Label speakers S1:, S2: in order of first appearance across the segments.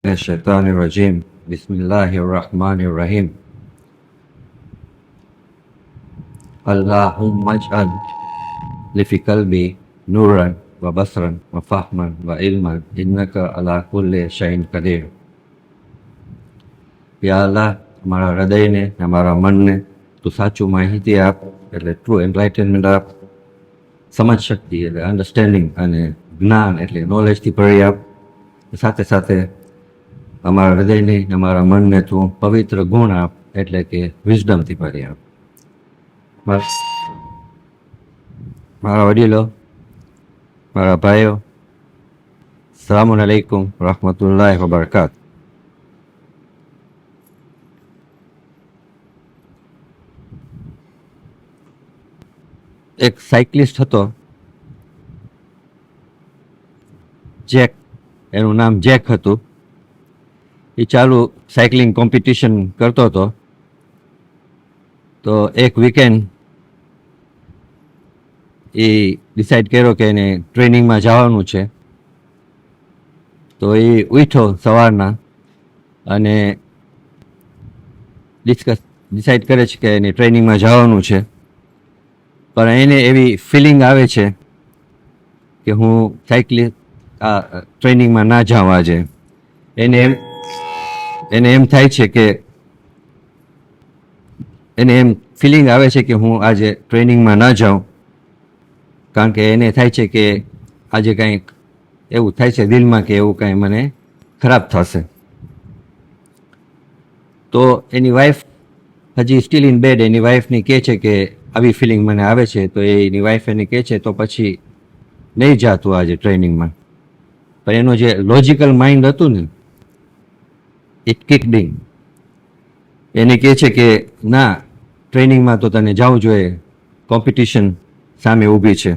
S1: الشيطان الرجيم بسم الله الرحمن الرحيم اللهم اجعل لفي قلبي نورا وبصرا وفهما وعلما إنك على كل شيء قدير. યા અલ્લાહ, અમારા હૃદયને અમારા મનને તું સાચું માહિતી આપ, એટલે ટ્રુ એન્લાઇટનમેન્ટ આપ, સમજ શક્તિ એટલે અન્ડરસ્ટેન્ડિંગ અને જ્ઞાન એટલે નોલેજથી ભરી આપ. સાથે સાથે અમારા હૃદયને અમારા મનને તું પવિત્ર ગુણ આપ, એટલે કે વિઝડમથી ભરી આપ. બસ મારા વડીલો, મારા ભાઈઓ, અસ્સલામુ અલૈકુમ રહમતુલ્લાહિ વબરકાત. એક સાયકલિસ્ટ હતો જેક, એનું નામ જેક હતું. એ ચાલુ સાયકલિંગ કોમ્પિટિશન કરતો હતો. તો એક વીકેન્ડ એ ડિસાઈડ કર્યો કે એને ટ્રેનિંગમાં જવાનું છે. તો એ ઉઠ્યો સવારના અને ડિસાઈડ કરે છે કે એને ટ્રેનિંગમાં જવાનું છે. પણ એને એવી ફિલિંગ આવે છે કે હું આ ટ્રેનિંગમાં ના જાઉં આજે. એને એમ થાય છે કે એને એમ ફિલિંગ આવે છે કે હું આજે ટ્રેનિંગમાં ના જાઉં, કારણ કે એને થાય છે કે આજે કંઈક એવું થાય છે દિલમાં કે એવું કંઈ મને ખરાબ થશે. તો એની વાઈફ હજી સ્ટીલ ઇન બેડ એની વાઈફને કહે છે કે આવી ફિલિંગ મને આવે છે. તો એની વાઈફ એને કહે છે તો પછી નહીં જાતું આજે ટ્રેનિંગમાં. પણ એનું જે લોજિકલ માઇન્ડ હતું ને, ઇટ કિક્ડ ઇન. એને કહે છે કે ના, ટ્રેનિંગમાં તો તને જવું જોઈએ, કોમ્પિટિશન સામે ઊભી છે.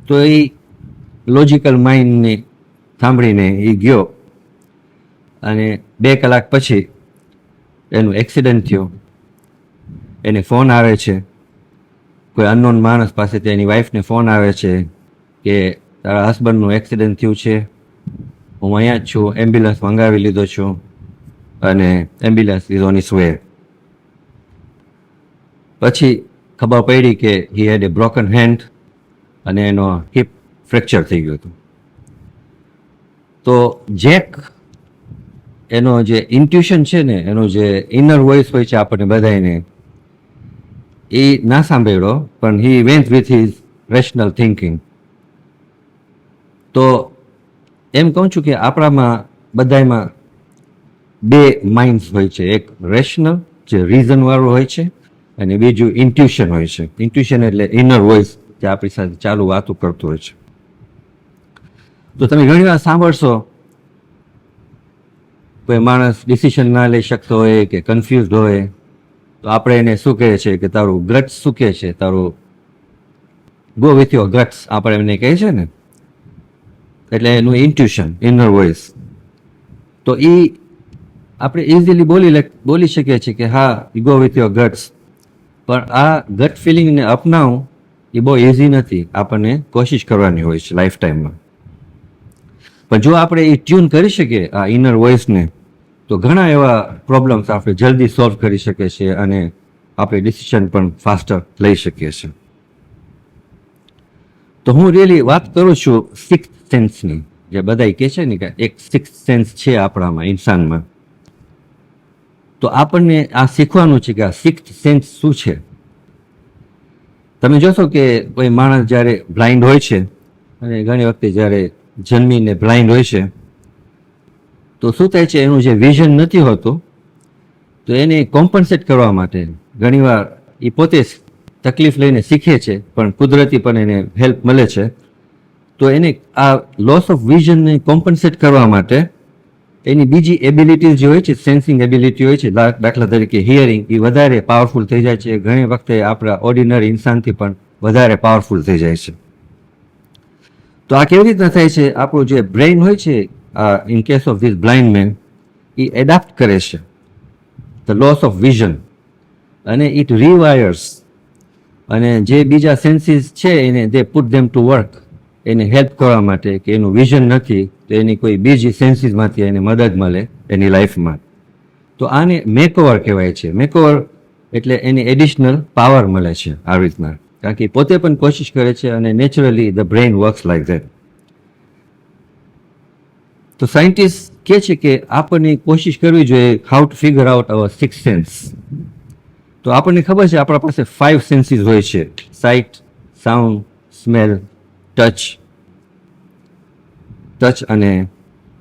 S1: તો એ લોજિકલ માઇન્ડને સાંભળીને એ ગયો અને 2 કલાક પછી એનું એક્સિડન્ટ થયો. એને ફોન આવે છે, કોઈ અનનોન માણસ પાસેથી એની વાઈફને ફોન આવે છે કે તારા હસબન્ડનું એક્સિડન્ટ થયું છે, હું અહીંયા જ છું, એમ્બ્યુલન્સ મંગાવી લીધો છું અને ambulance is on it's way. પછી ખબર પડી કે હી હેડ એ બ્રોકન હેન્ડ અને એનો હિપ ફ્રેક્ચર થઈ ગયું હતું. તો જેક એનો જે ઇન્ટ્યુશન છે ને, એનો જે ઇનર વોઇસ હોય છે આપણને બધાને, એ ના સાંભળ્યો, પણ he went with his rational thinking. તો એમ કહું છું કે આપણામાં બધામાં 2 માઇન્ડ્સ હોય છે. એક રેશનલ જે રીઝનવાળું હોય છે અને બીજું ઇન્ટ્યુશન હોય છે. ઇન્ટ્યુશન એટલે ઇનર વોઇસ જે આપણી સાથે ચાલુ વાતો કરતું હોય છે. તો તમે ઘણી વાર સાંભળશો કોઈ માણસ ડિસિઝન ના લઈ શકતો હોય કે કન્ફ્યુઝડ હોય, તો આપણે એને શું કહે છે કે તારું ગટ્સ શું કહે છે, તારું ગો વિથ યોર ગટ્સ આપણે એમને કહે છે ને, એટલે એનું ઇન્ટ્યુશન, ઇનર વોઇસ. તો એ આપણે ઇઝીલી બોલી શકીએ છીએ કે હા, you go with your guts. પણ આ ગટ ફિલિંગને અપનાવવું એ બહુ ઇઝી નથી. આપણને કોશિશ કરવાની હોય છે લાઈફ ટાઈમમાં. પણ જો આપણે એ ટ્યુન કરી શકીએ આ ઇનર વોઇસને, તો ઘણા એવા પ્રોબ્લેમ્સ આપણે જલ્દી સોલ્વ કરી શકીએ છીએ અને આપણે ડિસિઝન પણ ફાસ્ટર લઈ શકીએ છીએ. તો હું રિયલી વાત કરું છું સિક્સ્થ સેન્સની. જે બધા કહે છે ને કે એક સિક્સ્થ સેન્સ છે આપણામાં, ઇન્સાનમાં. તો આપણને આ શીખવાનું છે કે આ સિક્સ્થ સેન્સ શું છે. તમે જોશો કે કોઈ માણસ જ્યારે બ્લાઇન્ડ હોય છે, અને ઘણી વખતે જ્યારે જન્મીને બ્લાઇન્ડ હોય છે, તો શું થાય છે, એનું જે વિઝન નથી હોતું, તો એને કોમ્પન્સેટ કરવા માટે ઘણીવાર એ પોતે તકલીફ લઈને શીખે છે, પણ કુદરતી પણ એને હેલ્પ મળે છે. તો એને આ લોસ ઓફ વિઝનને કોમ્પન્સેટ કરવા માટે એની બીજી એબિલિટીઝ જે હોય છે, સેન્સિંગ એબિલિટી હોય છે, દાખલા તરીકે હિયરિંગ, એ વધારે પાવરફુલ થઈ જાય છે. ઘણી વખતે આપણા ઓર્ડિનરી ઇન્સાનથી પણ વધારે પાવરફુલ થઈ જાય છે. તો આ કેવી રીતના થાય છે, આપણું જે બ્રેઇન હોય છે in case of this blind man, એ એડાપ્ટ કરે છે ધ લોસ ઓફ વિઝન અને ઇટ રિવાયર્સ. અને જે બીજા સેન્સીસ છે એને they put them to work. એને હેલ્પ કરવા માટે કે એનું વિઝન નથી તો એની કોઈ બીજી સેન્સીસમાંથી એને મદદ મળે એની લાઈફમાં. તો આને મેકઓવર કહેવાય છે. મેકઓવર એટલે એની એડિશનલ પાવર મળે છે આવી રીતના, કારણ કે પોતે પણ કોશિશ કરે છે અને naturally the brain works like that. તો સાયન્ટિસ્ટ કહે છે કે આપણને કોશિશ કરવી જોઈએ how to figure out our six sense. તો આપણને ખબર છે આપણા પાસે 5 સેન્સીસ હોય છે: સાઇટ, સાઉન્ડ, સ્મેલ, ટચ અને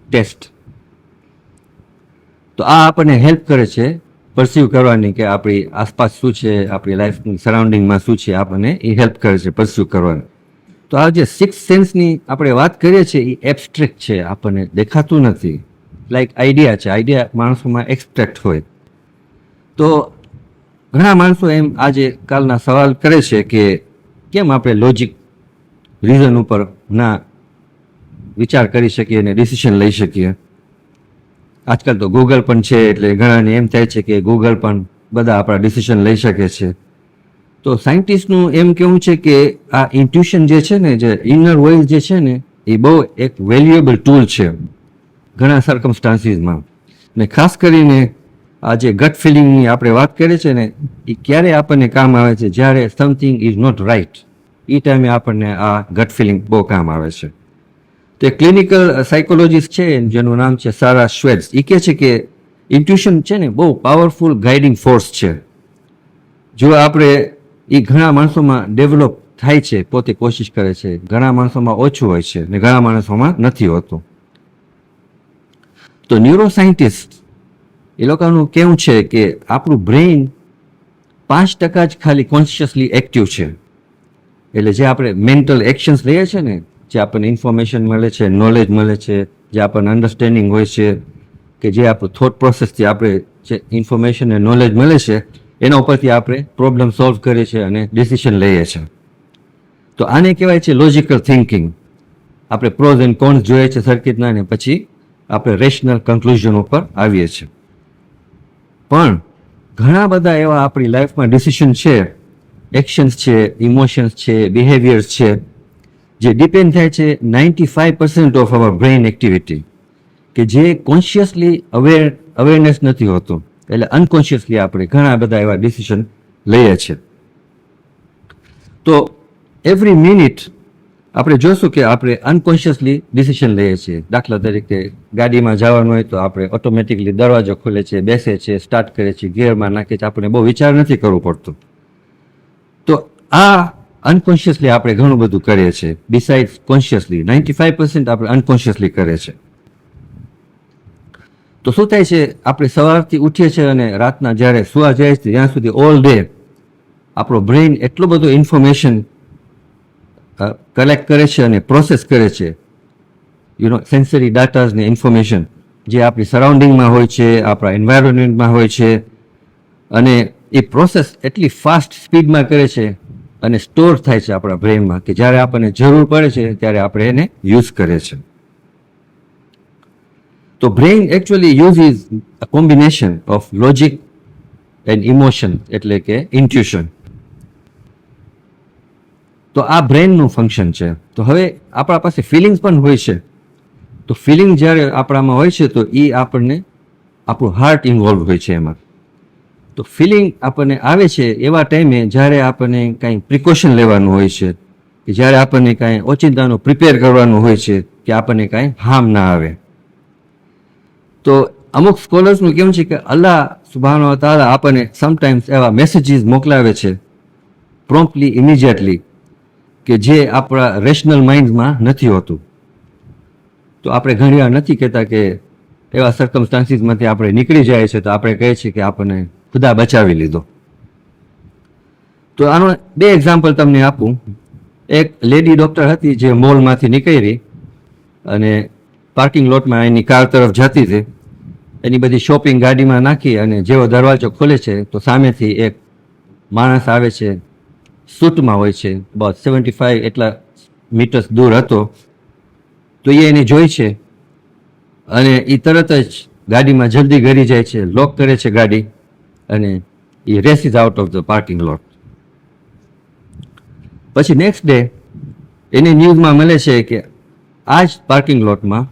S1: ટેસ્ટ. તો આ આપણને હેલ્પ કરે છે પરસીવ કરવાની કે આપણી આસપાસ શું છે, આપણી લાઈફની સરાઉન્ડિંગમાં શું છે, આપણને એ હેલ્પ કરે છે પરસીવ કરવાની. તો આ જે 6 સેન્સની આપણે વાત કરીએ છીએ એ એબ્સ્ટ્રેક્ટ છે, આપણને દેખાતું નથી. લાઈક આઈડિયા છે, આઈડિયા માણસોમાં એબ્સ્ટ્રેક્ટ હોય. તો ઘણા માણસો એમ આજે કાલના સવાલ કરે છે કે કેમ આપણે લોજિક રીઝન ઉપર ના વિચાર કરી શકીએ અને ડિસિઝન લઈ શકીએ. આજકાલ તો ગૂગલ પણ છે એટલે ઘણાને એમ થાય છે કે ગૂગલ પણ બધા આપણા ડિસિઝન લઈ શકે છે. તો સાયન્ટિસ્ટનું એમ કહેવું છે કે આ ઇન્ટ્યુશન જે છે ને, જે ઇનર વોઇસ જે છે ને, એ બહુ એક વેલ્યુએબલ ટૂલ છે ઘણા સર્કમસ્ટાન્સીસમાં. ને ખાસ કરીને આ જે ગટ ફિલિંગની આપણે વાત કરીએ છીએ ને, એ ક્યારે આપણને કામ આવે છે? જ્યારે સમથિંગ ઇઝ નોટ રાઈટ, એ ટાઈમે આપણને આ ગટ ફિલિંગ બહુ કામ આવે છે. તો એક ક્લિનિકલ સાયકોલોજીસ્ટ છે જેનું નામ છે સારા શ્વેટ્સ. એ કહે છે કે ઇન્ટ્યુશન છે ને બહુ પાવરફુલ ગાઈડિંગ ફોર્સ છે. જો આપણે એ ઘણા માણસોમાં ડેવલપ થાય છે, પોતે કોશિશ કરે છે, ઘણા માણસોમાં ઓછું હોય છે ને ઘણા માણસોમાં નથી હોતું. તો ન્યુરો સાયન્ટિસ્ટ એ લોકોનું કહેવું છે કે આપણું બ્રેઇન 5% જ ખાલી કોન્શિયસલી એક્ટિવ છે. એટલે જે આપણે મેન્ટલ એક્શન્સ લઈએ છીએ ને, જે આપણને ઇન્ફોર્મેશન મળે છે, નોલેજ મળે છે, જે આપણને અન્ડરસ્ટેન્ડિંગ હોય છે, કે જે આપણું થોટ પ્રોસેસથી આપણે જે ઇન્ફોર્મેશન અને નોલેજ મળે છે એના ઉપરથી આપણે પ્રોબ્લેમ સોલ્વ કરીએ છીએ અને ડિસિઝન લઈએ છીએ. તો આને કહેવાય છે લોજિકલ થિંકિંગ. આપણે પ્રોઝ એન્ડ કોન્સ જોઈએ છે સર્કિટના, ને પછી આપણે રેશનલ કન્ક્લુઝન ઉપર આવીએ છીએ. પણ ઘણા બધા એવા આપણી લાઈફમાં ડિસિઝન છે, એક્શન્સ છે, ઇમોશન્સ છે, બિહેવિયર્સ છે, જે ડિપેન્ડ થાય છે 95% ઓફ અવર બ્રેઇન એક્ટિવિટી, કે જે કોન્શિયસલી અવેરનેસ નથી હોતું. એટલે અનકોન્શિયસલી આપણે ઘણા બધા એવા ડિસિઝન લઈએ છીએ. તો એવરી મિનિટ આપણે જોશું કે આપણે અનકોન્શિયસલી ડિસિઝન લઈએ છીએ. દાખલા તરીકે ગાડીમાં જવાનું હોય તો આપણે ઓટોમેટિકલી દરવાજો ખોલે છે, બેસે છે, સ્ટાર્ટ કરે છે, ગિયરમાં નાખે છે, આપણે બહુ વિચાર નથી કરવું પડતું. તો આ અનકોન્શિયસલી આપણે ઘણું બધું કરીએ છીએ. બિસાઇડ્સ કોન્શિયસલી 95% આપણે અનકોન્શિયસલી કરે છે. તો શું થાય છે, આપણે સવારથી ઉઠીએ છીએ અને રાતના જ્યારે સુવા જાય છે ત્યાં સુધી ઓલ ડે આપણો બ્રેઇન એટલો બધો ઇન્ફોર્મેશન કલેક્ટ કરે છે અને પ્રોસેસ કરે છે, સેન્સરી ડાટાઝ ને ઇન્ફોર્મેશન જે આપણી સરાઉન્ડિંગમાં હોય છે, આપણા એન્વાયરમેન્ટમાં હોય છે, અને એ પ્રોસેસ એટલી ફાસ્ટ સ્પીડમાં કરે છે અને સ્ટોર થાય છે આપણા બ્રેઇનમાં કે જ્યારે આપણને જરૂર પડે છે ત્યારે આપણે એને યુઝ કરે છે. તો brain actually use a combination of logic and emotion, એટલે કે ઇન્ટ્યુશન. તો આ બ્રેઇનનું ફંક્શન છે. તો હવે આપણા પાસે ફિલિંગ્સ પણ હોય છે. તો ફિલિંગ જ્યારે આપણામાં હોય છે તો એ આપણને આપણું હાર્ટ ઇન્વોલ્વ હોય છે એમાં. તો ફિલિંગ આપણને આવે છે એવા ટાઈમે જ્યારે આપણને કાંઈ પ્રિકોશન લેવાનું હોય છે, કે જ્યારે આપણને કાંઈ ઓચિંતાનું પ્રિપેર કરવાનું હોય છે કે આપણને કાંઈ હાર્મ ના આવે. તો અમુક સ્કોલર્સનું કેવું છે કે અલ્લાહ સુબ્હાનહુ વ તઆલા આપણને સમટાઈમ્સ એવા મેસેજીસ મોકલાવે છે પ્રોમ્પ્ટલી, ઇમિડિયેટલી, કે જે આપણા રેશનલ માઇન્ડમાં નથી હોતું. તો આપણે ઘણી વાર નથી કહેતા કે એવા સર્કમસ્ટાન્સીસમાંથી આપણે નીકળી જાય છે તો આપણે કહીએ છીએ કે આપણને ખુદા બચાવી લીધો. તો આનો 2 એક્ઝામ્પલ તમને આપું. એક લેડી ડૉક્ટર હતી જે મોલમાંથી નીકળી અને પાર્કિંગ લોટમાં એની કાર તરફ જતી હતી. એની બધી શોપિંગ ગાડીમાં નાખી અને જેવો દરવાજો ખોલે છે તો સામેથી એક માણસ આવે છે, સૂટમાં હોય છે, બસ 75 એટલા મીટર્સ દૂર હતો. તો એ એને જોઈ છે અને એ તરત જ ગાડીમાં જલ્દી ઘરી જાય છે, લોક કરે છે ગાડી અને એ races out of the parking lot. પછી નેક્સ્ટ ડે એને ન્યૂઝમાં મળે છે કે આ જ પાર્કિંગ લોટમાં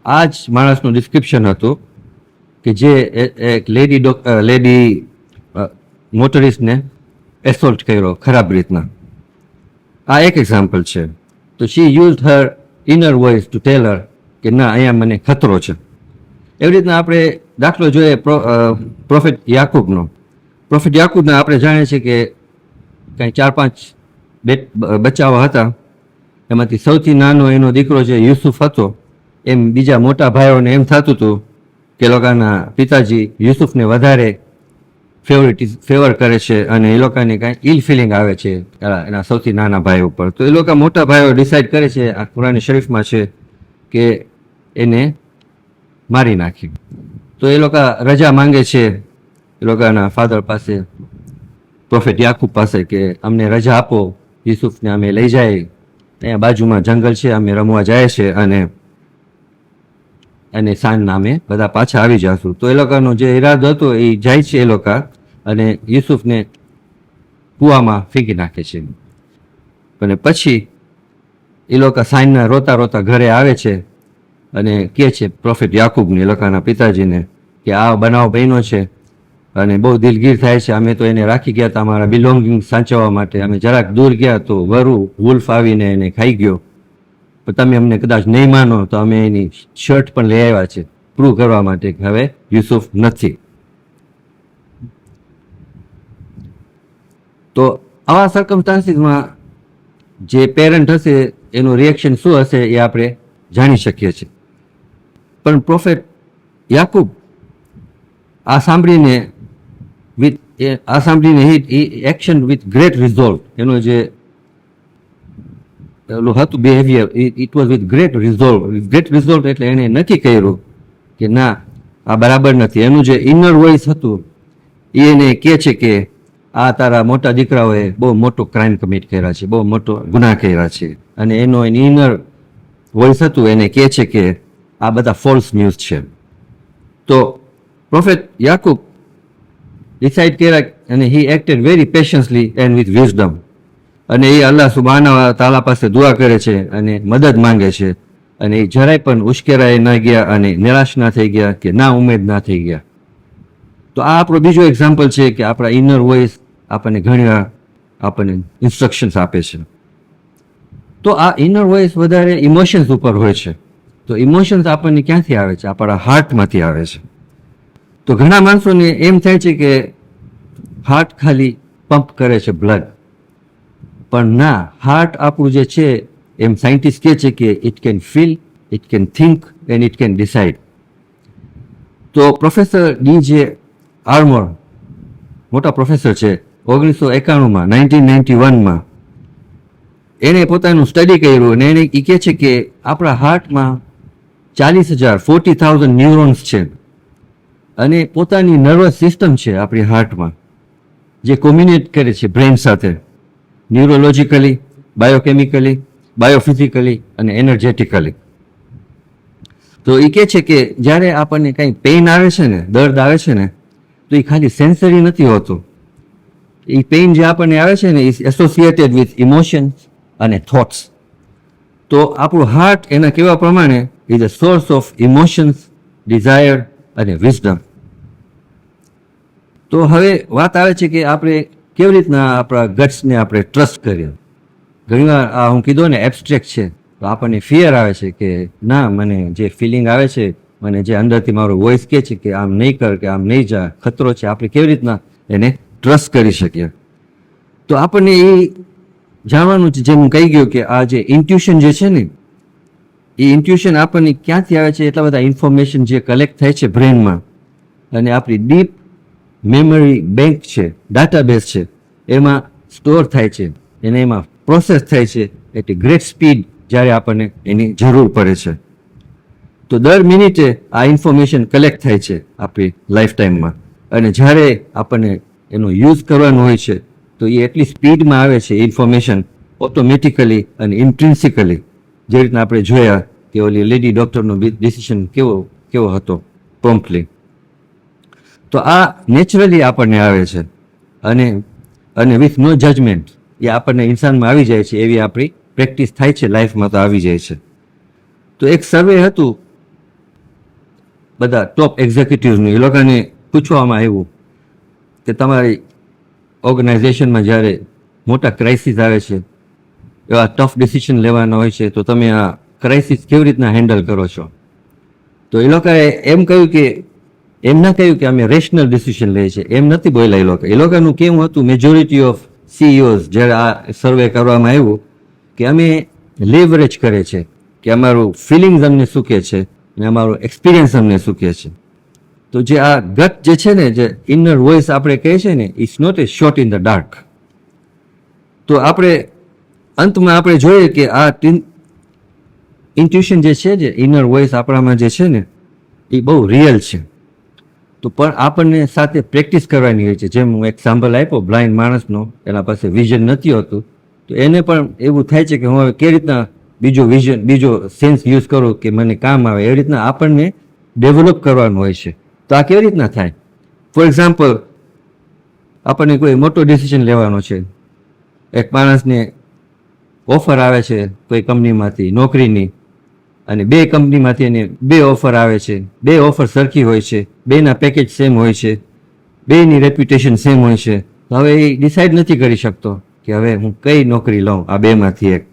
S1: આ જ માણસનું ડિસ્ક્રિપ્શન હતું કે જે એક લેડી મોટરિસ્ટને એસોલ્ટ કર્યો ખરાબ રીતના. આ એક એક્ઝામ્પલ છે. તો she used her inner voice to tell her કે ના, અહીંયા મને ખતરો છે. એવી રીતના આપણે દાખલો જોઈએ પ્રોફેટ યાકૂબનો. પ્રોફેટ યાકૂબને આપણે જાણીએ છીએ કે કંઈ 4-5 બચ્ચાઓ હતા. એમાંથી સૌથી નાનો એનો દીકરો જે યુસુફ હતો, એમ બીજા મોટા ભાઈઓને એમ થતું હતું કે લોકોના પિતાજી યુસુફને વધારે ફેવર કરે છે અને એ લોકોને કાંઈ ઇલ ફિલિંગ આવે છે એના સૌથી નાના ભાઈ ઉપર. તો એ લોકો મોટા ભાઈઓ ડિસાઈડ કરે છે, આ કુરાન શરીફમાં છે, કે એને મારી નાખી. તો એ લોકો રજા માંગે છે એ લોકોના ફાધર પાસે, પ્રોફેટ યાકૂબ પાસે, કે અમને રજા આપો, યુસુફને અમે લઈ જાય, અહીંયા બાજુમાં જંગલ છે, અમે રમવા જાય છે અને સાંજના અમે બધા પાછા આવી જશું. તો એ લોકોનો જે ઈરાદો હતો એ જાય છે એ લોકો અને યુસુફને કૂવામાં ફેંકી નાખે છે. અને પછી એ લોકો સાંજના રોતા રોતા ઘરે આવે છે અને કહે છે પ્રોફેટ યાકૂબને, એ લોકોના પિતાજીને, કે આ બનાવ બન્યો છે અને બહુ દિલગીર થાય છે. અમે તો એને રાખી ગયા હતા અમારા બિલોંગિંગ સાચવવા માટે, અમે જરાક દૂર ગયા તો વુલ્ફ આવીને એને ખાઈ ગયો. પણ તમે અમને કદાચ નહીં માનો તો અમે એની શર્ટ પણ લઈ આવ્યા છે પ્રૂવ કરવા માટે કે હવે યુસુફ નથી. તો આવા સર્કમસ્ટાન્સીસમાં જે પેરેન્ટ હશે એનું રિએક્શન શું હશે એ આપણે જાણી શકીએ છીએ. પણ પ્રોફેટ યાકૂબ આ સાંભળીને એક્શન વિથ ગ્રેટ રિઝોલ્વ, એનું જે પેલું હતું behaviour, it was with great resolve. Great resolve એટલે એને નક્કી કર્યું કે ના, આ બરાબર નથી. એનું જે ઇનર વોઇસ હતું એ એને કહે છે કે આ તારા મોટા દીકરાઓએ બહુ મોટો ક્રાઇમ કમિટ કર્યા છે, બહુ મોટો ગુનાહ કર્યા છે. અને એનો ઇનર વોઇસ હતું એને કહે છે કે આ બધા ફોલ્સ ન્યૂઝ છે. તો પ્રોફેટ યાકૂબ ડિસાઇડ કર્યા અને હી એક્ટેડ વેરી પેશન્સલી એન્ડ વિથ વિઝડમ. અને એ અલ્લાહ સુબહાના તાલા પાસે દુઆ કરે છે અને મદદ માંગે છે. અને એ જરાય પણ ઉશ્કેરાય ન ગયા અને નિરાશ ના થઈ ગયા કે ના ઉમેદ ના થઈ ગયા. તો આ આપણો બીજો એક્ઝામ્પલ છે કે આપણા ઇનર વોઇસ આપણને ઘણીવાર આપણને ઇન્સ્ટ્રક્શન્સ આપે છે. તો આ ઇનર વોઇસ વધારે ઇમોશન્સ ઉપર હોય છે. તો ઇમોશન્સ આપણને ક્યાંથી આવે છે? આપણા હાર્ટમાંથી આવે છે. તો ઘણા માણસોને એમ થાય છે કે હાર્ટ ખાલી પંપ કરે છે બ્લડ, પણ ના, હાર્ટ આપણું જે છે એમ સાયન્ટિસ્ટ કહે છે કે it can feel, it can think and it can decide. તો પ્રોફેસર ડી.જે. આર્મોર મોટા પ્રોફેસર છે, 1991માં 1991માં એણે પોતાનું સ્ટડી કર્યું અને એને એ કહે છે કે આપણા હાર્ટમાં 40,000 ન્યુરોન્સ છે અને પોતાની નર્વસ સિસ્ટમ છે આપણી હાર્ટમાં જે કોમ્યુનિકેટ કરે છે બ્રેન સાથે, ન્યુરોલોજીકલી, બાયોકેમિકલી, બાયોફિઝિકલી અને એનર્જેટિકલી. તો એ કહે છે કે જ્યારે આપણને કંઈ પેઇન આવે છે ને, દર્દ આવે છે ને, તો એ ખાલી સેન્સરી નથી હોતું. એ પેઇન જે આપણને આવે છે ને ઇઝ એસોસિએટેડ વિથ ઇમોશન્સ અને થોટ્સ. તો આપણું હાર્ટ એના કહેવા પ્રમાણે is a source of emotions, desire અને વિઝડમ. તો હવે વાત આવે છે કે આપણે કેવી રીતના આપણા ગટ્સને આપણે ટ્રસ્ટ કરીએ. ઘણીવાર આ હું કીધું ને એબ્સ્ટ્રેક્ટ છે, તો આપણને ફિયર આવે છે કે ના, મને જે ફિલિંગ આવે છે, મને જે અંદરથી મારો વોઇસ કહે છે કે આમ નહીં કર, કે આમ નહીં જા, ખતરો છે, આપણે કેવી રીતના એને ટ્રસ્ટ કરી શકીએ. તો આપણને એ જાણવાનું છે, જેમ હું કહી ગયું કે આ જે ઇન્ટ્યુશન જે છે ને, એ ઇન્ટ્યુશન આપણને ક્યાંથી આવે છે? એટલા બધા ઇન્ફોર્મેશન જે કલેક્ટ થાય છે બ્રેનમાં અને આપણી ડીપ મેમરી બેંક છે, ડાટાબેઝ છે, એમાં સ્ટોર થાય છે અને એમાં પ્રોસેસ થાય છે એટલે ગ્રેટ સ્પીડ જ્યારે આપણને એની જરૂર પડે છે. તો દર મિનિટે આ ઇન્ફોર્મેશન કલેક્ટ થાય છે આપણી લાઈફ ટાઈમમાં અને જ્યારે આપણને એનો યુઝ કરવાનો હોય છે તો એ એટલી સ્પીડમાં આવે છે ઇન્ફોર્મેશન, ઓટોમેટિકલી અને ઇન્ટ્રિન્સિકલી. જે રીતના આપણે જોયા કે ઓલી લેડી ડૉક્ટરનો ડિસિઝન કેવો હતો, પ્રોમ્પ્ટલી. તો આ નેચરલી આપણને આવે છે અને વિથ નો જજમેન્ટ એ આપણને ઇન્સાનમાં આવી જાય છે, એવી આપણી પ્રેક્ટિસ થાય છે લાઈફમાં તો આવી જાય છે. તો એક સર્વે હતું બધા ટોપ એક્ઝિક્યુટિવ્સનું, એ લોકોને પૂછવામાં આવ્યું કે તમારી ઓર્ગેનાઇઝેશનમાં જ્યારે મોટા ક્રાઇસિસ આવે છે, એવા ટફ ડિસિઝન લેવાના હોય છે, તો તમે આ ક્રાઇસિસ કેવી રીતના હેન્ડલ કરો છો? તો એ લોકોએ એમ કહ્યું કે એમ ના કહ્યું કે અમે રેશનલ ડિસિઝન લઈએ છીએ, એમ નથી બોલ્યા એ લોકો. એ લોકોનું કેવું હતું, મેજોરિટી ઓફ સીઈઓઝ જ્યારે આ સર્વે કરવામાં આવ્યું કે અમે લેવરેજ કરે છે કે અમારું ફિલિંગ્સ અમને શું કહે છે અને અમારું એક્સપિરિયન્સ અમને શું કહે છે. તો જે આ ગટ જે છે ને, જે ઇનર વોઇસ આપણે કહે છે ને, it's not a shot in the dark. તો આપણે અંતમાં આપણે જોઈએ કે આ ઇન્ટ્યુશન જે છે, જે ઇનર વોઇસ આપણામાં જે છે ને, એ બહુ રિયલ છે. તો પણ આપણને સાથે પ્રેક્ટિસ કરવાની હોય છે. જેમ હું એક્ઝામ્પલ આપ્યો બ્લાઇન્ડ માણસનો, એના પાસે વિઝન નથી હોતું, તો એને પણ એવું થાય છે કે હું હવે કેવી રીતના બીજો સેન્સ યુઝ કરું કે મને કામ આવે. એવી રીતના આપણને ડેવલપ કરવાનું હોય છે. તો આ કેવી રીતના થાય? ફોર એક્ઝામ્પલ, આપણને કોઈ મોટો ડિસિઝન લેવાનો છે. એક માણસને ઓફર આવે છે કોઈ કંપનીમાંથી નોકરીની, અને બે કંપનીમાંથી એને 2 ઓફર આવે છે. 2 ઓફર સરખી હોય છે, બેના પેકેજ સેમ હોય છે, બેની રેપ્યુટેશન સેમ હોય છે. તો હવે એ ડિસાઇડ નથી કરી શકતો કે હવે હું કઈ નોકરી લઉં આ બેમાંથી એક.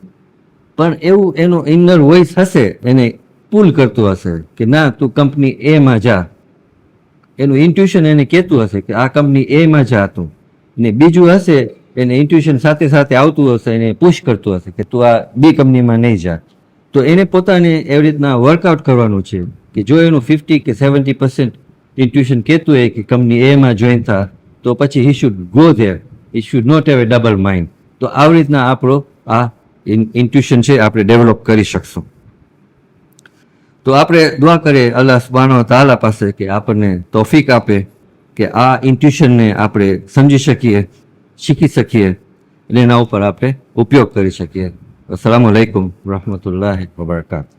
S1: પણ એવું એનો ઇનર વોઇસ હશે, એને પુલ કરતું હશે કે ના, તું કંપની એમાં જા. એનું ઇન્ટ્યુશન એને કહેતું હશે કે આ કંપની એમાં જા તું. ને બીજું હશે, એને ઇન્ટ્યુશન સાથે સાથે આવતું હશે, એને પુશ કરતું હશે કે તું આ બી કંપનીમાં નહીં જા. તો એને પોતાને એવી રીતના વર્કઆઉટ કરવાનું છે કે જો એનું 50 કે 70% ઇન્ટ્યુશન કહેતું હોય કે કંપની એમાં જોઈન થા, તો પછી he should go there. He should not have a double mind. તો આવી રીતના આપણો આ ઇન્ટ્યુશન છે આપણે ડેવલપ કરી શકશું. તો આપણે દુઆ કરીએ અલ્લાહ સુબ્હાનહુ વ તઆલા પાસે કે આપણને તૌફીક આપે કે આ ઇન્ટ્યુશનને આપણે સમજી શકીએ, શીખી શકીએ અને એના ઉપર આપણે ઉપયોગ કરી શકીએ. અસ્સલામુ અલૈકુમ રહમતુલ્લાહિ વબરકાતુહુ.